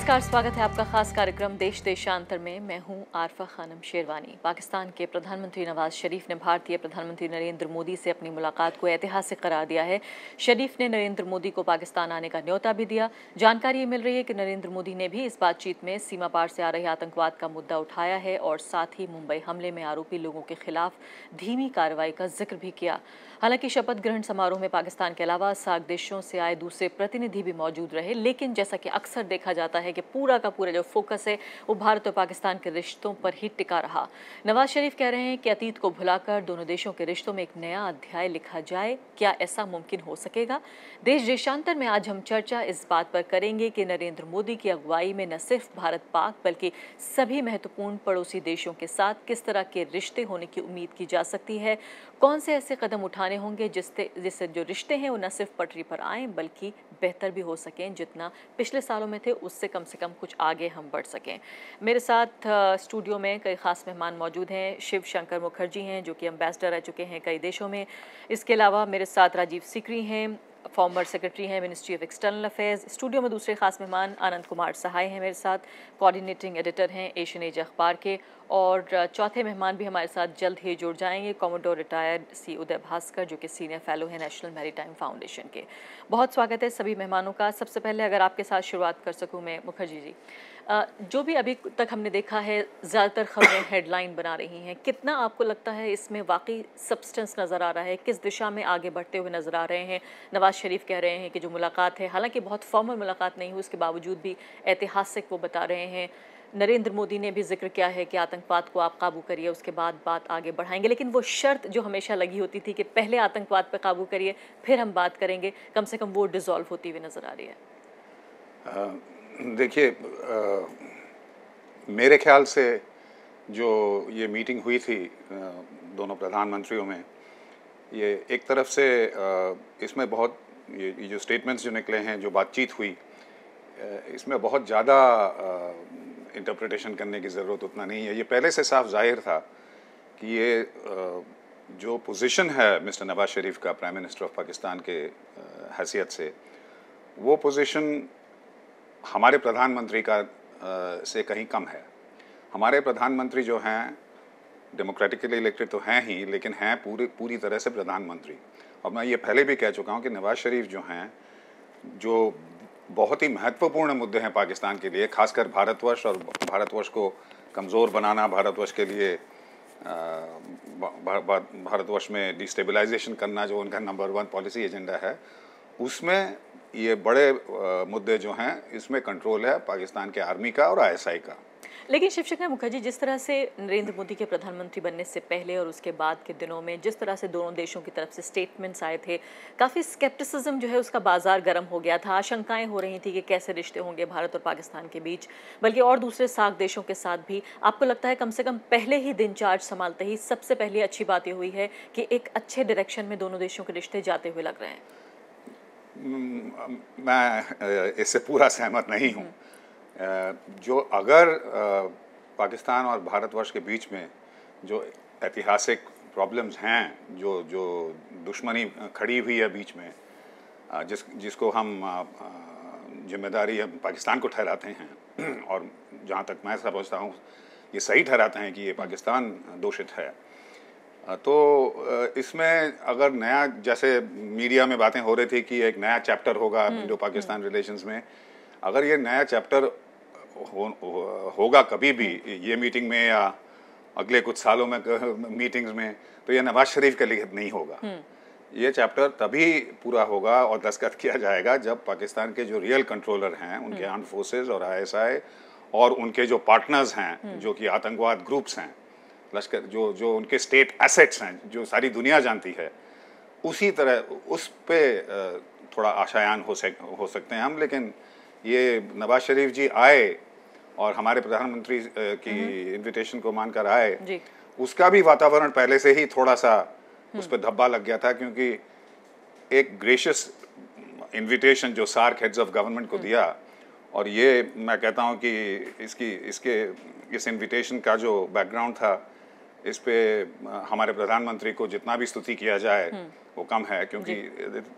नमस्कार, स्वागत है आपका खास कार्यक्रम देश देशांतर में। मैं हूं आरफा खानम शेरवानी। पाकिस्तान के प्रधानमंत्री नवाज शरीफ ने भारतीय प्रधानमंत्री नरेंद्र मोदी से अपनी मुलाकात को ऐतिहासिक करार दिया है। शरीफ ने नरेंद्र मोदी को पाकिस्तान आने का न्योता भी दिया। जानकारी मिल रही है कि नरेंद्र मोदी ने भी इस बातचीत में सीमा पार से आ रहे आतंकवाद का मुद्दा उठाया है और साथ ही मुंबई हमले में आरोपी लोगों के खिलाफ धीमी कार्रवाई का जिक्र भी किया। हालांकि शपथ ग्रहण समारोह में पाकिस्तान के अलावा सार्क देशों से आए दूसरे प्रतिनिधि भी मौजूद रहे, लेकिन जैसा कि अक्सर देखा जाता है कि पूरा का पूरा जो फोकस है वो भारत और पाकिस्तान के रिश्तों पर ही टिका रहा। नवाज शरीफ कह रहे हैं कि अतीत को भुलाकर दोनों देशों के रिश्तों में एक नया अध्याय लिखा जाए। क्या ऐसा मुमकिन हो सकेगा? देश देशांतर में आज हम चर्चा इस बात पर करेंगे कि नरेंद्र मोदी की अगुवाई में न सिर्फ भारत पाक बल्कि सभी महत्वपूर्ण पड़ोसी देशों के साथ किस तरह के रिश्ते होने की उम्मीद की जा सकती है। कौन से ऐसे कदम उठाने होंगे जिससे जो रिश्ते हैं वो न सिर्फ पटरी पर आएं बल्कि बेहतर भी हो सकें। जितना पिछले सालों में थे उससे कम से कम कुछ आगे हम बढ़ सकें। मेरे साथ स्टूडियो में कई खास मेहमान मौजूद हैं। शिव शंकर मुखर्जी हैं जो कि एम्बेसडर रह चुके हैं कई देशों में। इसके अलावा मेरे साथ राजीव सीकरी हैं, फॉर्मर सेक्रेटरी हैं ministry of external affairs. Studio में दूसरे खास मेहमान आनंद कुमार सहाय हैं मेरे साथ, कोऑर्डिनेटिंग एडिटर हैं एशियन एज अखबार के। और चौथे मेहमान भी हमारे साथ जल्द ही जुड़ जाएंगे, कॉमोडोर रिटायर्ड सी उदय भास्कर जो कि सीनियर फेलो हैं नेशनल मैरीटाइम फाउंडेशन के। बहुत स्वागत है सभी मेहमानों का। सबसे पहले अगर आपके साथ शुरुआत कर सकूं मैं मुखर्जी जी, जो भी अभी तक हमने देखा है ज़्यादातर खबरें हेडलाइन बना रही हैं, कितना आपको लगता है इसमें वाकई सब्सटेंस नज़र आ रहा है? किस दिशा में आगे बढ़ते हुए नज़र आ रहे हैं? नवाज शरीफ कह रहे हैं कि जो मुलाकात है, हालांकि बहुत फॉर्मल मुलाकात नहीं हुई, उसके बावजूद भी ऐतिहासिक वो बता रहे हैं। नरेंद्र मोदी ने भी जिक्र किया है कि आतंकवाद को आप काबू करिए, उसके बाद बात आगे बढ़ाएंगे। लेकिन वो शर्त जो हमेशा लगी होती थी कि पहले आतंकवाद पर काबू करिए फिर हम बात करेंगे, कम से कम वो डिसॉल्व होती हुई नज़र आ रही है। देखिए, मेरे ख्याल से जो ये मीटिंग हुई थी दोनों प्रधानमंत्रियों में, ये एक तरफ से इसमें बहुत ये जो स्टेटमेंट्स जो निकले हैं, जो बातचीत हुई, इसमें बहुत ज़्यादा इंटरप्रिटेशन करने की ज़रूरत उतना नहीं है। ये पहले से साफ जाहिर था कि ये जो पोजीशन है मिस्टर नवाज शरीफ का प्राइम मिनिस्टर ऑफ पाकिस्तान के हैसियत से, वो पोजीशन हमारे प्रधानमंत्री का से कहीं कम है। हमारे प्रधानमंत्री जो हैं डेमोक्रेटिकली इलेक्टेड तो हैं ही, लेकिन हैं पूरी तरह से प्रधानमंत्री। और मैं ये पहले भी कह चुका हूँ कि नवाज शरीफ जो हैं, जो बहुत ही महत्वपूर्ण मुद्दे हैं पाकिस्तान के लिए, खासकर भारतवर्ष और भारतवर्ष को कमज़ोर बनाना, भारतवर्ष के लिए भारतवर्ष में डिस्टेबलाइजेशन करना, जो उनका नंबर 1 पॉलिसी एजेंडा है, उसमें ये बड़े मुद्दे जो हैं, इसमें कंट्रोल है पाकिस्तान के आर्मी का और आईएसआई का। लेकिन शिव शंकर मुखर्जी, जिस तरह से नरेंद्र मोदी के प्रधानमंत्री बनने से पहले और उसके बाद के दिनों में जिस तरह से दोनों देशों की तरफ से स्टेटमेंट्स आए थे, काफ़ी स्केप्टिसिज्म जो है उसका बाजार गर्म हो गया था। आशंकाएं हो रही थी कि कैसे रिश्ते होंगे भारत और पाकिस्तान के बीच, बल्कि और दूसरे सार्क देशों के साथ भी। आपको लगता है कम से कम पहले ही दिन चार्ज संभालते ही सबसे पहले अच्छी बात ये हुई है कि एक अच्छे डायरेक्शन में दोनों देशों के रिश्ते जाते हुए लग रहे हैं? मैं इससे पूरा सहमत नहीं हूँ। जो अगर पाकिस्तान और भारतवर्ष के बीच में जो ऐतिहासिक प्रॉब्लम्स हैं, जो दुश्मनी खड़ी हुई है बीच में, जिसको हम जिम्मेदारी पाकिस्तान को ठहराते हैं और जहाँ तक मैं समझता हूँ ये सही ठहराते हैं कि ये पाकिस्तान दोषित है, तो इसमें अगर नया, जैसे मीडिया में बातें हो रही थी कि एक नया चैप्टर होगा इंडो पाकिस्तान रिलेशंस में, अगर ये नया चैप्टर होगा कभी भी, ये मीटिंग में या अगले कुछ सालों में मीटिंग्स में, तो ये नवाज शरीफ के लिए नहीं होगा। ये चैप्टर तभी पूरा होगा और दस्तखत किया जाएगा जब पाकिस्तान के जो रियल कंट्रोलर हैं, उनके आर्म्ड फोर्सेस और आईएसआई और उनके जो पार्टनर्स हैं, जो कि आतंकवाद ग्रुप्स हैं, लश्कर, जो उनके स्टेट एसेट्स हैं, जो सारी दुनिया जानती है, उसी तरह उस पे थोड़ा आशायान हो सकते हैं हम। लेकिन ये नवाज शरीफ जी आए और हमारे प्रधानमंत्री की इनविटेशन को मानकर आए, उसका भी वातावरण पहले से ही थोड़ा सा उस पर धब्बा लग गया था, क्योंकि एक ग्रेशियस इनविटेशन जो सार्क हेड्स ऑफ गवर्नमेंट को दिया, और ये मैं कहता हूँ कि इस इनविटेशन का जो बैकग्राउंड था, इस पे हमारे प्रधानमंत्री को जितना भी स्तुति किया जाए वो कम है, क्योंकि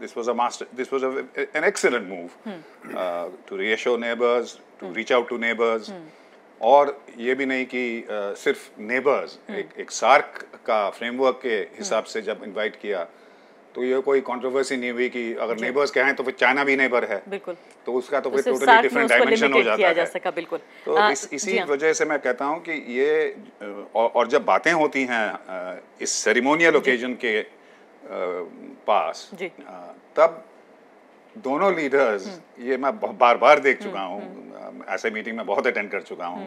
this was an excellent move to reassure neighbours, to reach out to neighbours, और ये भी नहीं कि सिर्फ नेबर्स, एक सार्क का फ्रेमवर्क के हिसाब से जब इनवाइट किया तो ये कोई कंट्रोवर्सी नहीं हुई कि अगर नेबर्स कहें तो फिर चाइना भी नेबर है, बिल्कुल, तो उसका तो फिर टोटली डिफरेंट डायमेंशन हो जाता है। बिल्कुल। तो इसी वजह से मैं कहता हूँ कि ये और जब बातें होती हैं इस सेरेमोनियल ओकेजन के पास, तब दोनों लीडर्स, ये मैं बार बार देख चुका हूँ, ऐसे मीटिंग में बहुत अटेंड कर चुका हूँ,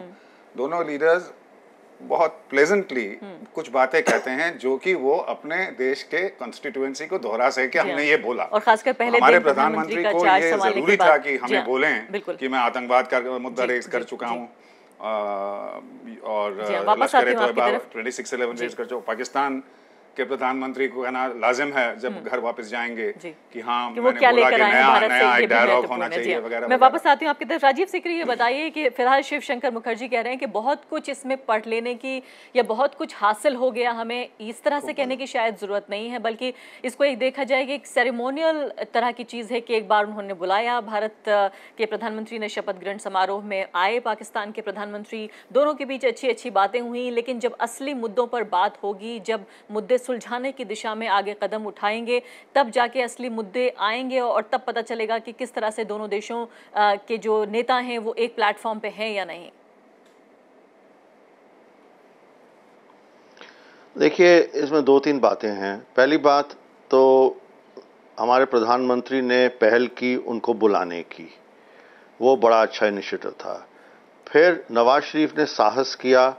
दोनों लीडर्स बहुत प्लेजेंटली कुछ बातें कहते हैं जो कि वो अपने देश के कॉन्स्टिट्यूएंसी को दोहरा सके कि हमने ये बोला। और खासकर पहले हमारे प्रधानमंत्री को ये जरूरी था कि हमें बोलें कि मैं आतंकवाद का मुद्दा रेज कर चुका हूँ और लश्कर-ए-तोयबा 2611 रेज कर चुका। पाकिस्तान के प्रधानमंत्री को कहना लाजिम है जब घर वापस जाएंगे कि हाँ, कि वो क्या लेकर आए हैं भारत से, ये भी डायलॉग होना चाहिए वगैरह। मैं वापस आती हूँ आपकी तरफ। राजीव सीकरी, ये बताइए कि फिलहाल शिव शंकर मुखर्जी कह रहे हैं कि बहुत कुछ इसमें पढ़ लेने की या बहुत कुछ हासिल हो गया, हमें इस तरह से कहने की शायद जरूरत नहीं है, बल्कि इसको एक देखा जाए कि एक सेरेमोनियल तरह की चीज़ है कि एक बार उन्होंने बुलाया, भारत के प्रधानमंत्री ने शपथ ग्रहण समारोह में आए, पाकिस्तान के प्रधानमंत्री, दोनों के बीच अच्छी अच्छी बातें हुई, लेकिन जब असली मुद्दों पर बात होगी, जब मुद्दे सुलझाने की दिशा में आगे कदम उठाएंगे, तब जाके असली मुद्दे आएंगे और तब पता चलेगा कि किस तरह से दोनों देशों के जो नेता हैं वो एक प्लेटफॉर्म पे हैं या नहीं। देखिए, इसमें दो तीन बातें हैं। पहली बात तो हमारे प्रधानमंत्री ने पहल की उनको बुलाने की, वो बड़ा अच्छा इनिशिएटिव था। फिर नवाज शरीफ ने साहस किया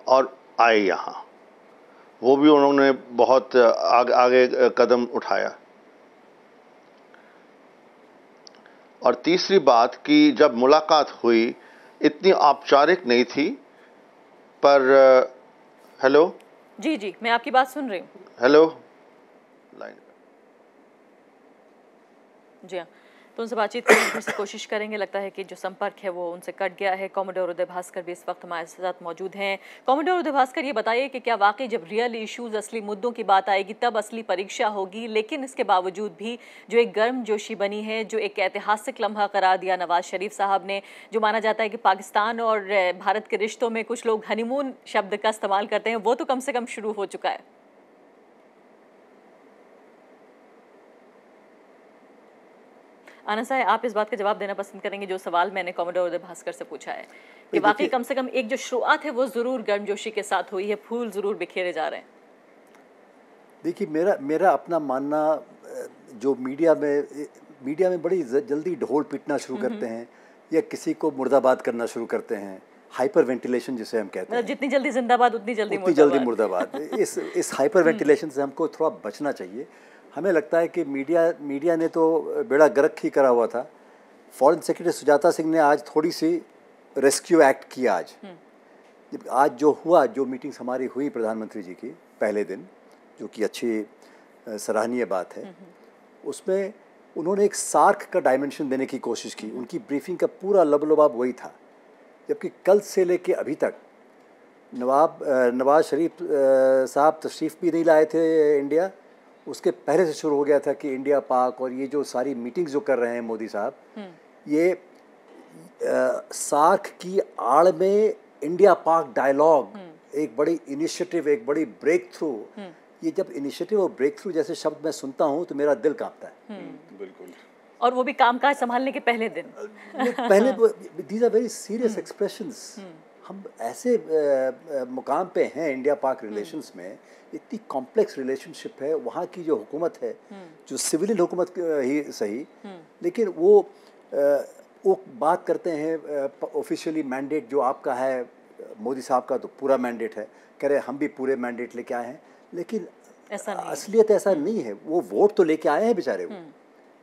और आए यहाँ, वो भी उन्होंने बहुत आगे कदम उठाया। और तीसरी बात कि जब मुलाकात हुई इतनी औपचारिक नहीं थी, पर हेलो जी जी, मैं आपकी बात सुन रही हूँ। हेलो लाइन जी हाँ, तो उनसे बातचीत करने की कोशिश करेंगे। लगता है कि जो संपर्क है वो उनसे कट गया है। कॉमोडोर उदय भास्कर भी इस वक्त हमारे साथ मौजूद हैं। कॉमोडोर उदय भास्कर, ये बताइए कि क्या वाकई जब रियल इश्यूज, असली मुद्दों की बात आएगी तब असली परीक्षा होगी, लेकिन इसके बावजूद भी जो एक गर्मजोशी बनी है, जो एक ऐतिहासिक लम्हा करार दिया नवाज शरीफ साहब ने, जो माना जाता है कि पाकिस्तान और भारत के रिश्तों में कुछ लोग हनीमून शब्द का इस्तेमाल करते हैं, वो तो कम से कम शुरू हो चुका है। आनंद साहब, आप इस बात का जवाब देना पसंद करेंगे जो सवाल मैंने कॉमोडोर उदय भास्कर से पूछा है कि वाकई कम से कम एक जो शुरुआत है वो जरूर गर्मजोशी के साथ हुई है, फूल जरूर बिखेरे जा रहे हैं। देखिए, मेरा अपना मानना, जो मीडिया में बड़ी जल्दी ढोल पीटना शुरू करते हैं या किसी को मुर्दाबाद करना शुरू करते हैं, हाइपर वेंटिलेशन जिसे हम कहते हैं, जितनी जल्दी जिंदाबाद उतनी जल्दी मुर्दाबाद। इस हाइपर वेंटिलेशन से हमको थोड़ा बचना चाहिए। हमें लगता है कि मीडिया ने तो बेड़ा गर्क ही करा हुआ था। फॉरेन सेक्रेटरी सुजाता सिंह ने आज थोड़ी सी रेस्क्यू एक्ट किया। आज जो हुआ, जो मीटिंग्स हमारी हुई प्रधानमंत्री जी की पहले दिन, जो कि अच्छी सराहनीय बात है, उसमें उन्होंने एक सार्क का डायमेंशन देने की कोशिश की। उनकी ब्रीफिंग का पूरा लबलबाब वही था, जबकि कल से लेके अभी तक नवाज शरीफ साहब तशरीफ़ भी नहीं लाए थे इंडिया। उसके पहले से शुरू हो गया था कि इंडिया पाक और ये जो सारी मीटिंग्स जो कर रहे हैं मोदी साहब, ये सार्क की आड़ में इंडिया पाक डायलॉग एक बड़ी इनिशिएटिव, एक बड़ी ब्रेक थ्रू। ये जब इनिशिएटिव और ब्रेक थ्रू जैसे शब्द मैं सुनता हूँ तो मेरा दिल कांपता है। बिल्कुल। और वो भी कामकाज संभालने के पहले दिन। These are very serious expressions. हम ऐसे मुकाम पे हैं इंडिया पाक रिलेशंस में, इतनी कॉम्प्लेक्स रिलेशनशिप है। वहाँ की जो हुकूमत है, जो सिविलियन हुकूमत ही सही, लेकिन वो बात करते हैं ऑफिशियली मैंडेट जो आपका है, मोदी साहब का तो पूरा मैंडेट है, कह रहे हम भी पूरे मैंडेट लेके आए हैं, लेकिन असलियत ऐसा नहीं है। वो वोट तो लेके आए हैं बेचारे वो,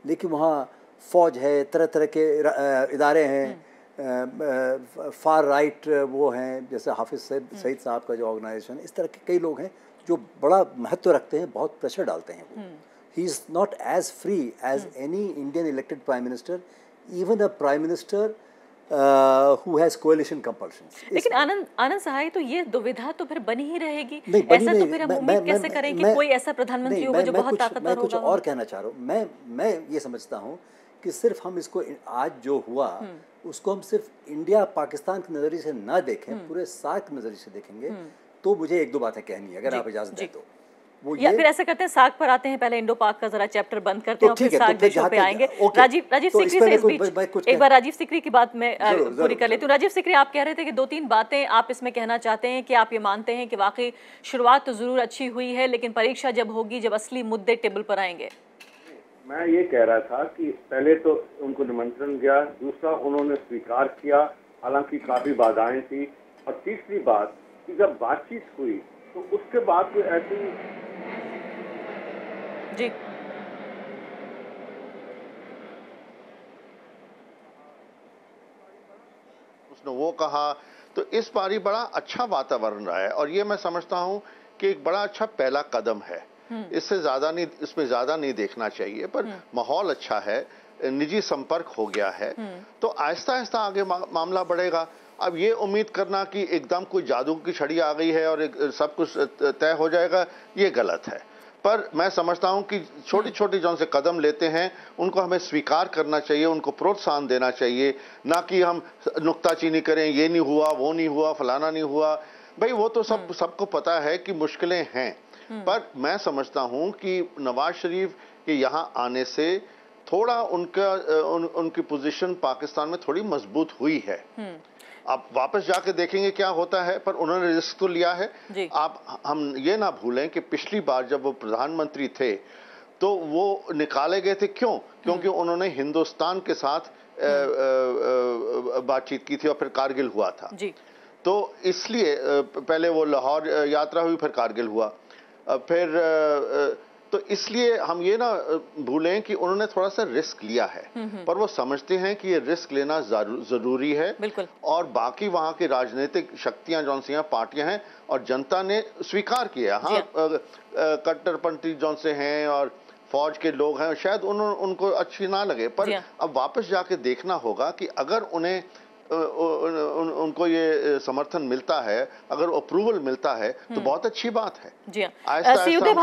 लेकिन वहाँ फ़ौज है, तरह तरह के इदारे हैं, फार राइट वो हैं, जैसे हाफिज़ सईद साहब का जो ऑर्गेनाइजेशन, इस तरह के कई लोग हैं जो बड़ा महत्व रखते हैं, बहुत प्रेशर डालते हैं वो। He is not as free as any Indian elected prime minister, even a prime minister who has coalition compulsions। लेकिन आनंद सहाय, तो ये दुविधा तो फिर बनी ही रहेगी। ऐसा तो फिर हम उम्मीद कैसे करें कि कोई ऐसा प्रधानमंत्री होगा जो बहुत ताकतवर होगा। मैं कुछ और कहना चाह रहा हूँ। मैं ये समझता हूँ कि सिर्फ हम इसको आज जो हुआ उसको हम सिर्फ इंडिया पाकिस्तान के नज़रिए से ना देखें, पूरे सार्क के नज़रिए से देखेंगे, तो मुझे एक दो बातें कहनी है, अगर आप इजाज़त दें तो। वो या फिर ऐसे करते हैं, सार्क पर आते हैं, पहले इंडो पाक का जरा चैप्टर बंद करते हैं और फिर सार्क देशों पे आएंगे। राजीव सिकरी से इस बीच एक बार राजीव सिकरी की बात मैं पूरी कर लेती हूँ। राजीव सिकरी, आप कह रहे थे कि 2-3 बातें आप इसमें कहना चाहते हैं कि आप ये मानते हैं कि वाकई शुरुआत तो जरूर अच्छी हुई है, लेकिन परीक्षा जब होगी, जब असली मुद्दे टेबल पर आएंगे। मैं ये कह रहा था कि पहले तो उनको निमंत्रण गया, दूसरा उन्होंने स्वीकार किया, हालांकि काफी बाधाएं थी, और तीसरी बात कि जब बातचीत हुई तो उसके बाद कोई ऐसी जी उसने वो कहा, तो इस बारी बड़ा अच्छा वातावरण रहा है और ये मैं समझता हूं कि एक बड़ा अच्छा पहला कदम है। इससे ज्यादा नहीं, इसमें ज्यादा नहीं देखना चाहिए, पर माहौल अच्छा है, निजी संपर्क हो गया है, तो आहिस्ता आहिस्ता आगे मामला बढ़ेगा। अब ये उम्मीद करना कि एकदम कोई जादू की छड़ी आ गई है और सब कुछ तय हो जाएगा, ये गलत है। पर मैं समझता हूं कि छोटी छोटी जो से कदम लेते हैं उनको हमें स्वीकार करना चाहिए, उनको प्रोत्साहन देना चाहिए, ना कि हम नुक्ताचीनी करें, ये नहीं हुआ, वो नहीं हुआ, फलाना नहीं हुआ। भाई वो तो सबको पता है कि मुश्किलें हैं, पर मैं समझता हूं कि नवाज शरीफ के यहां आने से थोड़ा उनकी पोजीशन पाकिस्तान में थोड़ी मजबूत हुई है। आप वापस जाके देखेंगे क्या होता है, पर उन्होंने रिस्क तो लिया है। हम ये ना भूलें कि पिछली बार जब वो प्रधानमंत्री थे तो वो निकाले गए थे, क्योंकि उन्होंने हिंदुस्तान के साथ बातचीत की थी और फिर कारगिल हुआ था जी। तो इसलिए पहले वो लाहौर यात्रा हुई, फिर कारगिल हुआ, फिर तो इसलिए हम ये ना भूलें कि उन्होंने थोड़ा सा रिस्क लिया है, पर वो समझते हैं कि ये रिस्क लेना जरूरी है। और बाकी वहां की राजनीतिक शक्तियां जौन सी हैं, पार्टियां हैं, और जनता ने स्वीकार किया। हाँ, कट्टरपंथी जौन से हैं और फौज के लोग हैं, शायद उनको अच्छी ना लगे, पर अब वापस जाके देखना होगा कि अगर उन्हें उनको ये समर्थन मिलता है, अगर अप्रूवल मिलता है, तो बहुत अच्छी बात है। जी हाँ,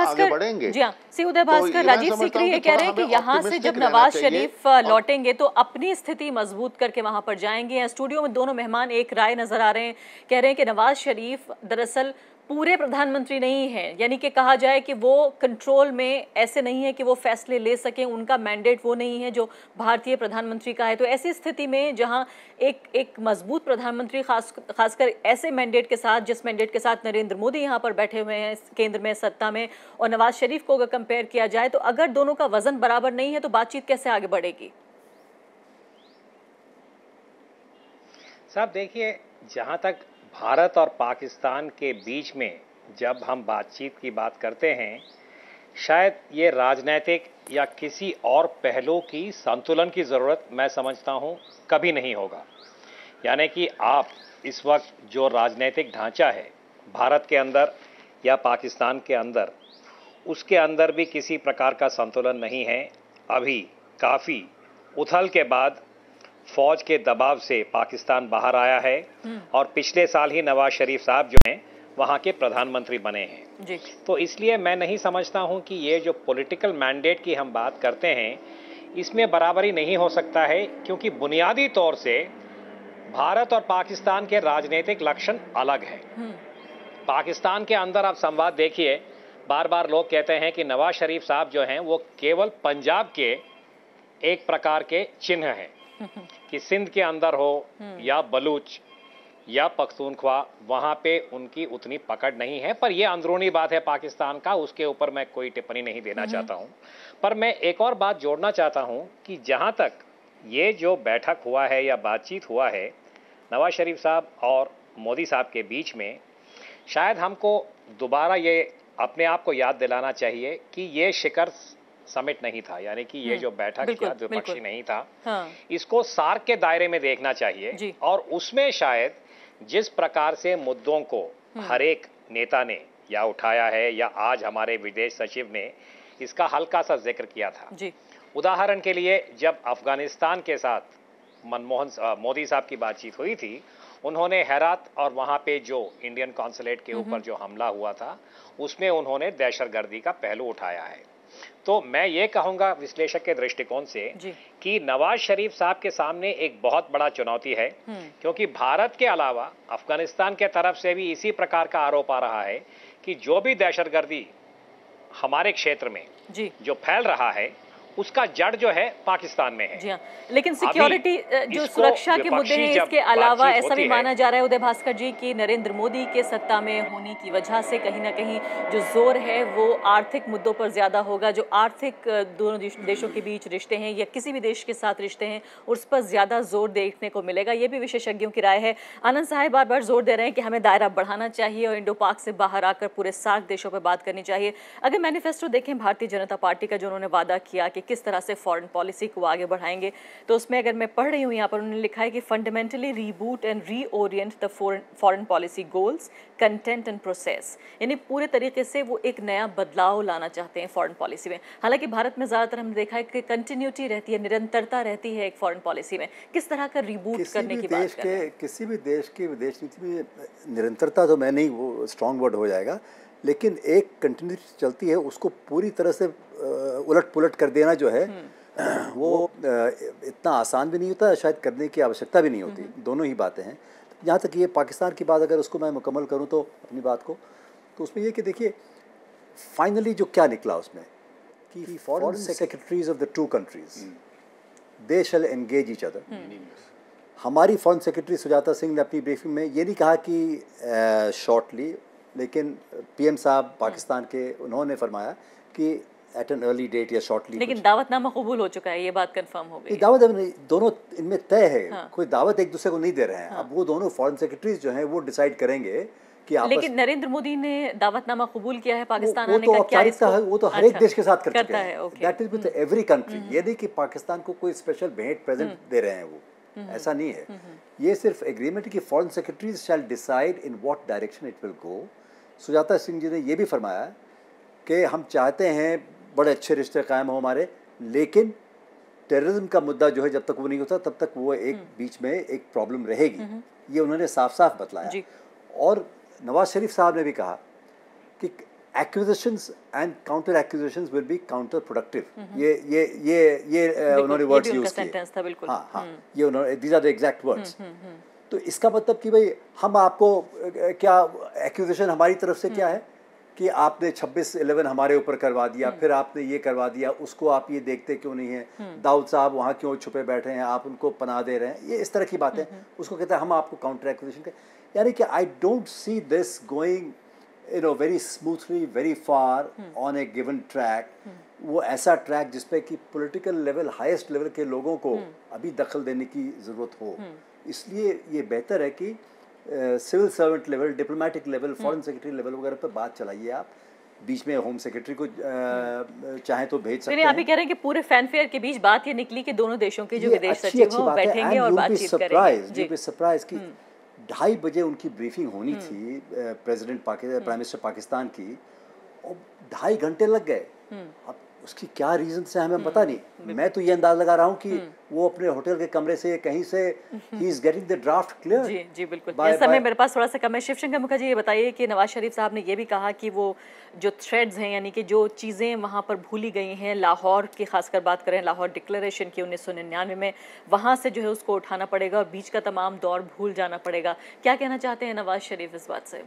आगे बढ़ेंगे। जी हाँ, उदय भास्कर, राजीव सिकरी ये कह रहे हैं कि यहाँ से जब नवाज शरीफ लौटेंगे तो अपनी स्थिति मजबूत करके वहां पर जाएंगे। स्टूडियो में दोनों मेहमान एक राय नजर आ रहे हैं, कह रहे हैं कि नवाज शरीफ दरअसल पूरे प्रधानमंत्री नहीं है, यानी कि कहा जाए कि वो कंट्रोल में ऐसे नहीं है कि वो फैसले ले सकें, उनका मैंडेट वो नहीं है जो भारतीय प्रधानमंत्री का है। तो ऐसी स्थिति में जहां एक मजबूत प्रधानमंत्री खासकर ऐसे मैंडेट के साथ, जिस मैंडेट के साथ नरेंद्र मोदी यहाँ पर बैठे हुए हैं केंद्र में सत्ता में, और नवाज शरीफ को अगर कंपेयर किया जाए, तो अगर दोनों का वजन बराबर नहीं है तो बातचीत कैसे आगे बढ़ेगी? साहब देखिए, जहाँ तक भारत और पाकिस्तान के बीच में जब हम बातचीत की बात करते हैं, शायद ये राजनीतिक या किसी और पहलू की संतुलन की ज़रूरत मैं समझता हूँ कभी नहीं होगा। यानी कि आप इस वक्त जो राजनीतिक ढांचा है भारत के अंदर या पाकिस्तान के अंदर, उसके अंदर भी किसी प्रकार का संतुलन नहीं है। अभी काफ़ी उथल के बाद फौज के दबाव से पाकिस्तान बाहर आया है और पिछले साल ही नवाज शरीफ साहब जो हैं वहाँ के प्रधानमंत्री बने हैं जी। तो इसलिए मैं नहीं समझता हूँ कि ये जो पॉलिटिकल मैंडेट की हम बात करते हैं, इसमें बराबरी नहीं हो सकता है, क्योंकि बुनियादी तौर से भारत और पाकिस्तान के राजनीतिक लक्षण अलग हैं। पाकिस्तान के अंदर आप संवाद देखिए, बार बार लोग कहते हैं कि नवाज शरीफ साहब जो हैं वो केवल पंजाब के एक प्रकार के चिन्ह हैं, कि सिंध के अंदर हो या बलूच या पख्तूनख्वा, वहां पे उनकी उतनी पकड़ नहीं है। पर यह अंदरूनी बात है पाकिस्तान का, उसके ऊपर मैं कोई टिप्पणी नहीं देना चाहता हूं। पर मैं एक और बात जोड़ना चाहता हूं कि जहां तक ये जो बैठक हुआ है या बातचीत हुआ है नवाज शरीफ साहब और मोदी साहब के बीच में, शायद हमको दोबारा ये अपने आप को याद दिलाना चाहिए कि ये शिखर समिट नहीं था, यानी कि ये जो बैठक या द्विपक्षीय नहीं था। हाँ। इसको सार्क के दायरे में देखना चाहिए, और उसमें शायद जिस प्रकार से मुद्दों को हर एक नेता ने या उठाया है या आज हमारे विदेश सचिव ने इसका हल्का सा जिक्र किया था जी। उदाहरण के लिए, जब अफगानिस्तान के साथ मोदी साहब की बातचीत हुई थी, उन्होंने हेरात और वहां पे जो इंडियन कॉन्सुलेट के ऊपर जो हमला हुआ था, उसमें उन्होंने दहशतगर्दी का पहलू उठाया है। तो मैं ये कहूँगा विश्लेषक के दृष्टिकोण से कि नवाज शरीफ साहब के सामने एक बहुत बड़ा चुनौती है, क्योंकि भारत के अलावा अफगानिस्तान के तरफ से भी इसी प्रकार का आरोप आ रहा है कि जो भी दहशतगर्दी हमारे क्षेत्र में जो फैल रहा है उसका जड़ जो है पाकिस्तान में है। जी हाँ, लेकिन सिक्योरिटी जो सुरक्षा के मुद्दे हैं, इसके अलावा ऐसा भी माना जा रहा है उदय भास्कर जी कि नरेंद्र मोदी के सत्ता में होने की वजह से कहीं ना कहीं जो जोर है वो आर्थिक मुद्दों पर ज्यादा होगा। जो आर्थिक दोनों देशों के बीच रिश्ते हैं या किसी भी देश के साथ रिश्ते हैं उस पर ज्यादा जोर देखने को मिलेगा। ये भी विशेषज्ञों की राय है। आनंद साहब बार बार जोर दे रहे हैं कि हमें दायरा बढ़ाना चाहिए और इंडो पाक से बाहर आकर पूरे सार्क देशों पर बात करनी चाहिए। अगर मैनिफेस्टो देखें भारतीय जनता पार्टी का, जो उन्होंने वादा किया कि किस तरह से फॉरेन पॉलिसी को आगे बढ़ाएंगे, तो उसमें अगर मैं पढ़ रही हूँ यहाँ पर उन्होंने लिखा है कि fundamentally reboot and reorient the foreign policy goals, content and process, यानी पूरे तरीके से वो एक नया बदलाव लाना चाहते हैं फॉरेन पॉलिसी में। हालांकि भारत में ज़्यादातर हमने देखा है कि कंटिन्यूटी रहती है, निरंतरता रहती है एक फॉरेन पॉलिसी में। किस तरह का रिबूट करने की बात कर रहे हैं? किसी भी देश की विदेश नीति में निरंतरता तो मैं नहीं, वो स्ट्रॉन्ग वर्ड हो जाएगा, लेकिन एक कंटिन्यूटी चलती है, उसको पूरी तरह से उलट पुलट कर देना जो है वो इतना आसान भी नहीं होता, शायद करने की आवश्यकता भी नहीं होती। दोनों ही बातें हैं। जहाँ तक ये पाकिस्तान की बात, अगर उसको मैं मुकम्मल करूँ तो अपनी बात को, तो उसमें ये कि देखिए फाइनली जो क्या निकला उसमें कि foreign secretaries of the two countries they shall engage each other. हमारी फॉरेन सेक्रेटरी सुजाता सिंह ने अपनी ब्रीफिंग में ये नहीं कहा कि शॉर्टली, लेकिन पीएम साहब पाकिस्तान के उन्होंने फरमाया कि एट एन अर्ली डेट या शॉर्टली। लेकिन दावतनामा कबूल हो चुका है, ये बात कंफर्म हो गई। दावत दोनों इनमें तय है। हाँ। कोई दावत एक दूसरे को नहीं दे रहे हैं। हाँ। अब वो दोनों फॉरेन सेक्रेटरीज जो हैं वो डिसाइड करेंगे कि आपस। लेकिन नरेंद्र मोदी ने दावतनामा कबूल किया है पाकिस्तान आने का, क्या वो तो हर एक देश के साथ कर चुके हैं। That is with every country. ये नहीं कि पाकिस्तान को कोई स्पेशल भेंट प्रेजेंट दे रहे हैं, वो ऐसा नहीं है। ये सिर्फ एग्रीमेंट की foreign secretaries shall decide in what direction it will go. Sujata Singh ji ने ये भी फरमाया कि हम चाहते हैं बड़े अच्छे रिश्ते कायम हो हमारे, लेकिन टेररिज्म का मुद्दा जो है जब तक वो नहीं होता तब तक वो एक बीच में एक प्रॉब्लम रहेगी। ये उन्होंने साफ साफ बतलाया। और नवाज शरीफ साहब ने भी कहा कि acquisitions and counter acquisitions will be counter productive. ये उन्होंने वर्ड्स यूज किए। हाँ हाँ, ये उन्होंने, these are the exact words. तो इसका मतलब कि भाई हम आपको क्या एक्विजिशन हमारी तरफ से क्या है कि आपने 26/11 हमारे ऊपर करवा दिया, फिर आपने ये करवा दिया, उसको आप ये देखते क्यों नहीं है, दाऊद साहब वहाँ क्यों छुपे बैठे हैं, आप उनको पनाह दे रहे हैं, ये इस तरह की बातें। उसको कहते हैं हम आपको काउंटर एक्विजिशन कर, यानी कि I don't see this going very smoothly very far on A given track. वो ऐसा ट्रैक जिसपे कि पॉलिटिकल लेवल, हाईएस्ट लेवल के लोगों को अभी दखल देने की ज़रूरत हो। इसलिए ये बेहतर है कि civil servant level, diplomatic level, foreign secretary level वगैरह पर बात चलाइए आप। बीच में होम सेक्रेटरी को चाहे तो भेज सकते हैं। आप ही कह रहे हैं कि पूरे फैनफेयर के बीच बात ये निकली कि दोनों देशों के जो विदेश सचिव हैं बैठेंगे और बातचीत करेंगे। सरप्राइज कि 2:30 बजे उनकी ब्रीफिंग होनी थी प्रेसिडेंट प्राइम मिनिस्टर पाकिस्तान की, और 2.5 घंटे लग गए। अब उसकी क्या रीजन से हमें पता नहीं। मैं तो ये अंदाज लगा रहा हूँ कि वो अपने होटल के कमरे से कहीं से ही is getting the draft clear. जी जी बिल्कुल। इस समय मेरे पास थोड़ा सा कम है। शिवशंकर मुखर्जी ये बताइए कि नवाज शरीफ साहब ने ये भी कहा कि वो जो थ्रेड्स हैं, यानी कि जो चीज़ें वहाँ पर भूली गई हैं, लाहौर की खासकर बात करें, लाहौर डिक्लेरेशन की 1999 में, वहाँ से जो है उसको उठाना पड़ेगा और बीच का तमाम दौर भूल जाना पड़ेगा। क्या कहना चाहते हैं नवाज शरीफ इस बात से?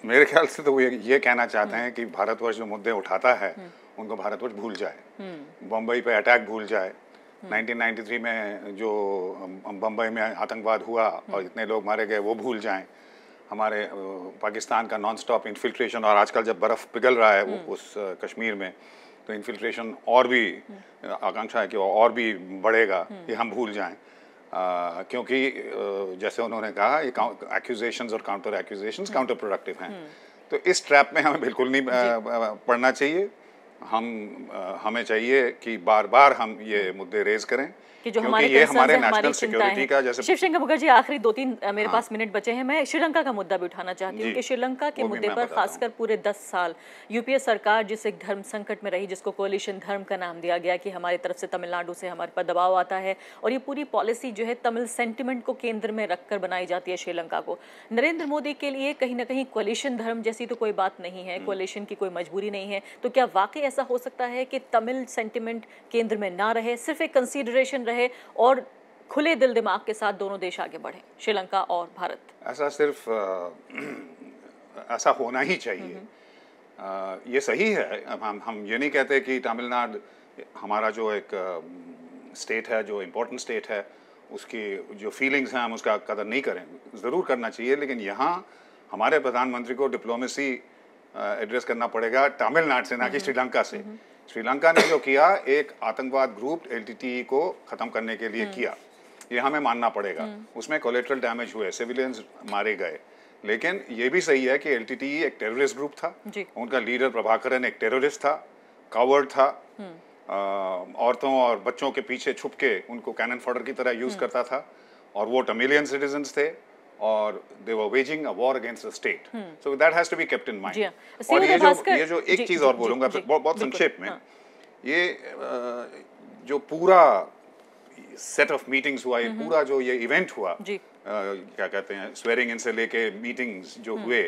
मेरे ख्याल से तो वो ये कहना चाहते हैं कि भारतवर्ष जो मुद्दे उठाता है उनको भारतवर्ष भूल जाए। बम्बई पे अटैक भूल जाए, 1993 में जो बम्बई में आतंकवाद हुआ और इतने लोग मारे गए वो भूल जाएं, हमारे पाकिस्तान का नॉन स्टॉप इन्फिल्ट्रेशन, और आजकल जब बर्फ़ पिघल रहा है उस कश्मीर में, तो इन्फिल्ट्रेशन और भी आकांक्षा है कि और भी बढ़ेगा, ये हम भूल जाएं। क्योंकि जैसे उन्होंने कहा ये एक्यूजेशंस और काउंटर एक्यूजेशंस काउंटर प्रोडक्टिव हैं। तो इस ट्रैप में हमें बिल्कुल नहीं पड़ना चाहिए। हमें चाहिए कि बार बार हम ये मुद्दे रेज करें कि जो हमारे नेशनल सिक्योरिटी का, जैसे शिवशंकर मुखर्जी आखिरी 2-3 मेरे पास मिनट बचे हैं, मैं श्रीलंका का मुद्दा भी उठाना चाहती हूँ कि श्रीलंका के मुद्दे पर खासकर पूरे 10 साल यूपीए सरकार जिस एक धर्म संकट में रही, जिसको कोalition धर्म का नाम दिया गया कि हमारी तरफ से तमिलनाडु से हमारे पर दबाव आता है, और ये पूरी पॉलिसी जो है तमिल सेंटिमेंट को केंद्र में रखकर बनाई जाती है श्रीलंका को। नरेंद्र मोदी के लिए कहीं ना कहीं कोalition धर्म जैसी तो कोई बात नहीं है, कोalition की कोई मजबूरी नहीं है, तो क्या वाकई ऐसा हो सकता है कि तमिल सेंटिमेंट केंद्र में ना रहे, सिर्फ एक कंसीडरेशन रहे और खुले दिल दिमाग के साथ दोनों देश आगे बढ़ें, श्रीलंका और भारत? ऐसा सिर्फ ऐसा होना ही चाहिए। ये सही है। हम ये नहीं कहते कि तमिलनाडु हमारा जो एक स्टेट है, जो इम्पोर्टेंट स्टेट है, उसकी जो फीलिंग्स हैं हम उसका कदर नहीं करें, ज़रूर करना चाहिए। लेकिन यहाँ हमारे प्रधानमंत्री को डिप्लोमेसी एड्रेस करना पड़ेगा तमिलनाडु से, ना कि श्रीलंका से। श्रीलंका ने जो किया, एक आतंकवाद ग्रुप LTTE को ख़त्म करने के लिए किया, ये हमें मानना पड़ेगा। उसमें कोलेट्रल डैमेज हुए, सिविलियंस मारे गए, लेकिन ये भी सही है कि LTTE एक टेररिस्ट ग्रुप था। उनका लीडर प्रभाकरन एक टेररिस्ट था, कावर्ड था, औरतों और बच्चों के पीछे छुप के उनको कैनन फॉडर की तरह यूज करता था, और वो तमिलियन सिटीजन्स थे और they were waging a war against the state. So that has to be kept in mind. और ये जो एक चीज और बोलूंगा बहुत संक्षेप में, ये जो पूरा सेट ऑफ मीटिंग्स हुआ, ये पूरा जो ये इवेंट हुआ, क्या कहते हैं, स्वेरिंग इन से लेके मीटिंग्स जो हुए,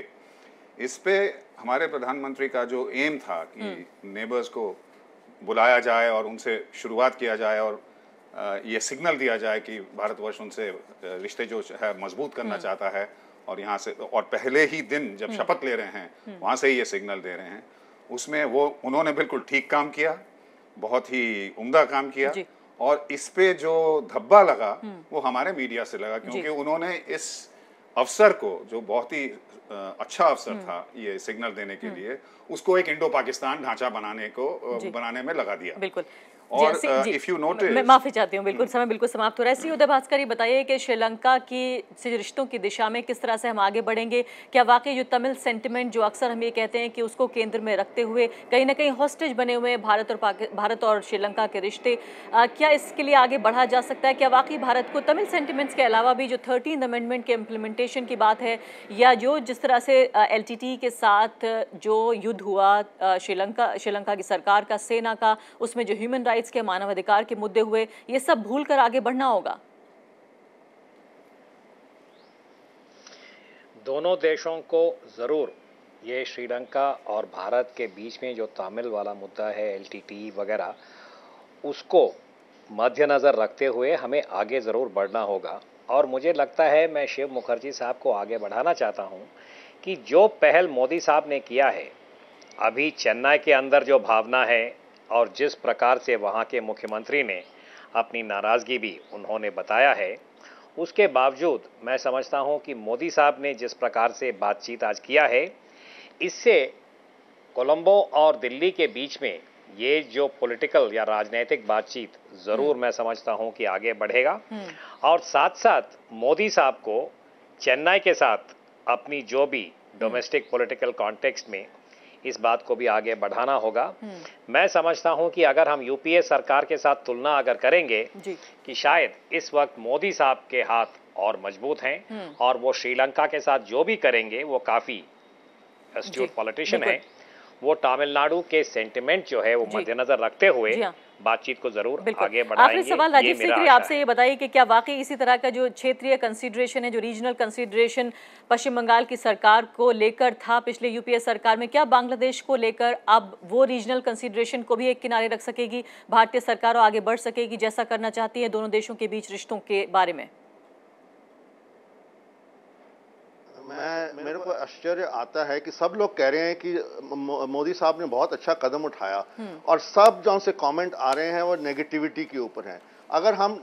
इस पे हमारे प्रधानमंत्री का जो एम था कि नेबर्स को बुलाया जाए और उनसे शुरुआत किया जाए और ये सिग्नल दिया जाए कि भारतवर्ष उनसे रिश्ते जो है मजबूत करना चाहता है, और यहाँ से, और पहले ही दिन जब शपथ ले रहे हैं वहाँ से ही ये सिग्नल दे रहे हैं, उसमें वो उन्होंने बिल्कुल ठीक काम किया, बहुत ही उम्दा काम किया। और इस पे जो धब्बा लगा वो हमारे मीडिया से लगा, क्योंकि उन्होंने इस अवसर को, जो बहुत ही अच्छा अवसर था ये सिग्नल देने के लिए, उसको एक इंडो पाकिस्तान ढांचा बनाने में लगा दिया। बिल्कुल। और इफ यू नोटिस, मैं माफी चाहती हूँ, बिल्कुल समय बिल्कुल समाप्त हो रहा है। सी उदय भास्कर, ये बताइए कि श्रीलंका की से रिश्तों की दिशा में किस तरह से हम आगे बढ़ेंगे? क्या वाकई जो तमिल सेंटिमेंट, जो अक्सर हम ये कहते हैं कि उसको केंद्र में रखते हुए कहीं ना कहीं हॉस्टेज बने हुए भारत और श्रीलंका के रिश्ते, क्या इसके लिए आगे बढ़ा जा सकता है? क्या वाकई भारत को तमिल सेंटिमेंट्स के अलावा भी जो 13th अमेंडमेंट के इम्प्लीमेंटेशन की बात है, या जो जिस तरह से LTTE के साथ जो युद्ध हुआ श्रीलंका की सरकार का, सेना का, उसमें जो ह्यूमन राइट्स के, मानवाधिकार के मुद्दे हुए, ये सब भूलकर आगे बढ़ना होगा? दोनों देशों को जरूर ये श्रीलंका और भारत के बीच में जो तमिल वाला मुद्दा है, LTTE वगैरह, उसको मद्देनजर रखते हुए हमें आगे जरूर बढ़ना होगा। और मुझे लगता है, मैं शिव मुखर्जी साहब को आगे बढ़ाना चाहता हूं कि जो पहल मोदी साहब ने किया है, अभी चेन्नई के अंदर जो भावना है और जिस प्रकार से वहाँ के मुख्यमंत्री ने अपनी नाराज़गी भी उन्होंने बताया है, उसके बावजूद मैं समझता हूँ कि मोदी साहब ने जिस प्रकार से बातचीत आज किया है, इससे कोलंबो और दिल्ली के बीच में ये जो पॉलिटिकल या राजनीतिक बातचीत ज़रूर मैं समझता हूँ कि आगे बढ़ेगा। और साथ साथ मोदी साहब को चेन्नई के साथ अपनी जो भी डोमेस्टिक पॉलिटिकल कॉन्टेक्स्ट में इस बात को भी आगे बढ़ाना होगा। मैं समझता हूं कि अगर हम UPA सरकार के साथ तुलना अगर करेंगे कि शायद इस वक्त मोदी साहब के हाथ और मजबूत हैं, और वो श्रीलंका के साथ जो भी करेंगे वो काफ़ी एस्ट्यूट पॉलिटिशियन है, वो तमिलनाडु के सेंटिमेंट जो है वो मद्देनजर रखते हुए बातचीत को जरूर आगे बढ़ाएंगे। आखिरी सवाल राजीव सीकरी आपसे ये बताइए कि क्या वाकई इसी तरह का जो क्षेत्रीय कंसीडरेशन है, जो रीजनल कंसीडरेशन पश्चिम बंगाल की सरकार को लेकर था पिछले UPA सरकार में, क्या बांग्लादेश को लेकर अब वो रीजनल कंसीडरेशन को भी एक किनारे रख सकेगी भारतीय सरकार और आगे बढ़ सकेगी जैसा करना चाहती है दोनों देशों के बीच रिश्तों के बारे में? मेरे को आश्चर्य आता है कि सब लोग कह रहे हैं कि मोदी साहब ने बहुत अच्छा कदम उठाया, और सब जहाँ से कमेंट आ रहे हैं वो नेगेटिविटी के ऊपर हैं। अगर हम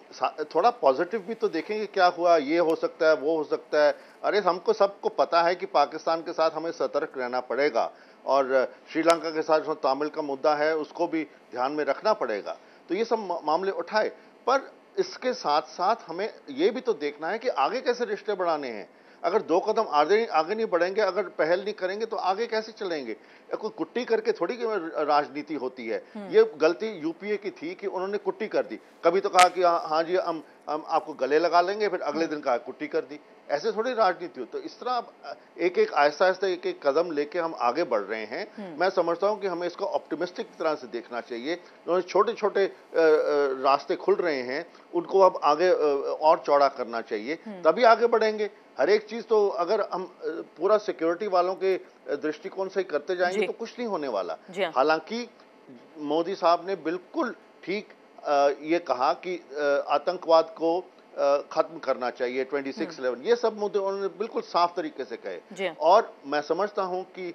थोड़ा पॉजिटिव भी तो देखेंगे, क्या हुआ, ये हो सकता है, वो हो सकता है। अरे हमको सबको पता है कि पाकिस्तान के साथ हमें सतर्क रहना पड़ेगा, और श्रीलंका के साथ जो तमिल का मुद्दा है उसको भी ध्यान में रखना पड़ेगा। तो ये सब मामले उठाए, पर इसके साथ साथ हमें ये भी तो देखना है कि आगे कैसे रिश्ते बढ़ाने हैं। अगर 2 कदम आगे नहीं बढ़ेंगे, अगर पहल नहीं करेंगे तो आगे कैसे चलेंगे? कोई कुट्टी करके थोड़ी राजनीति होती है। ये गलती UPA की थी कि उन्होंने कुट्टी कर दी। कभी तो कहा कि हाँ जी हम आपको गले लगा लेंगे, फिर अगले दिन कहा कुट्टी कर दी। ऐसे थोड़ी राजनीति हो। तो इस तरह एक आहिस्ता आहिस्ता एक कदम लेके हम आगे बढ़ रहे हैं। मैं समझता हूँ कि हमें इसको ऑप्टिमिस्टिक तरह से देखना चाहिए। छोटे छोटे रास्ते खुल रहे हैं, उनको अब आगे और चौड़ा करना चाहिए, तभी आगे बढ़ेंगे। हर एक चीज तो अगर हम पूरा सिक्योरिटी वालों के दृष्टिकोण से करते जाएंगे तो कुछ नहीं होने वाला। हालांकि मोदी साहब ने बिल्कुल ठीक ये कहा कि आतंकवाद को खत्म करना चाहिए, 26/11, ये सब मुद्दे उन्होंने बिल्कुल साफ तरीके से कहे। और मैं समझता हूं कि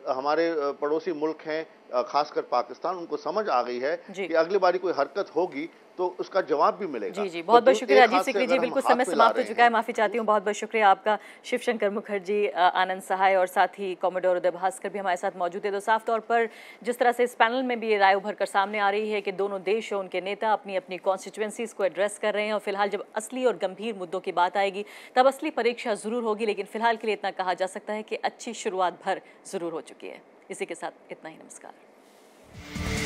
हमारे पड़ोसी मुल्क हैं, खासकर पाकिस्तान, उनको समझ आ गई है कि अगली बारी कोई हरकत होगी तो उसका जवाब भी मिलेगा। जी बहुत बहुत शुक्रिया अजीत सिकरी जी, बिल्कुल समय समाप्त हो चुका है, माफी चाहती हूँ। बहुत बहुत शुक्रिया आपका शिवशंकर मुखर्जी, आनंद सहाय और साथ ही कॉमोडोर उदय भास्कर भी हमारे साथ मौजूद है। तो साफ तौर पर जिस तरह से इस पैनल में भी ये राय उभर कर सामने आ रही है कि दोनों देश और उनके नेता अपनी अपनी कॉन्स्टिट्यूएंसीज को एड्रेस कर रहे हैं, और फिलहाल जब असली और गंभीर मुद्दों की बात आएगी तब असली परीक्षा जरूर होगी, लेकिन फिलहाल के लिए इतना कहा जा सकता है कि अच्छी शुरुआत भर जरूर हो चुकी है। इसी के साथ इतना ही, नमस्कार।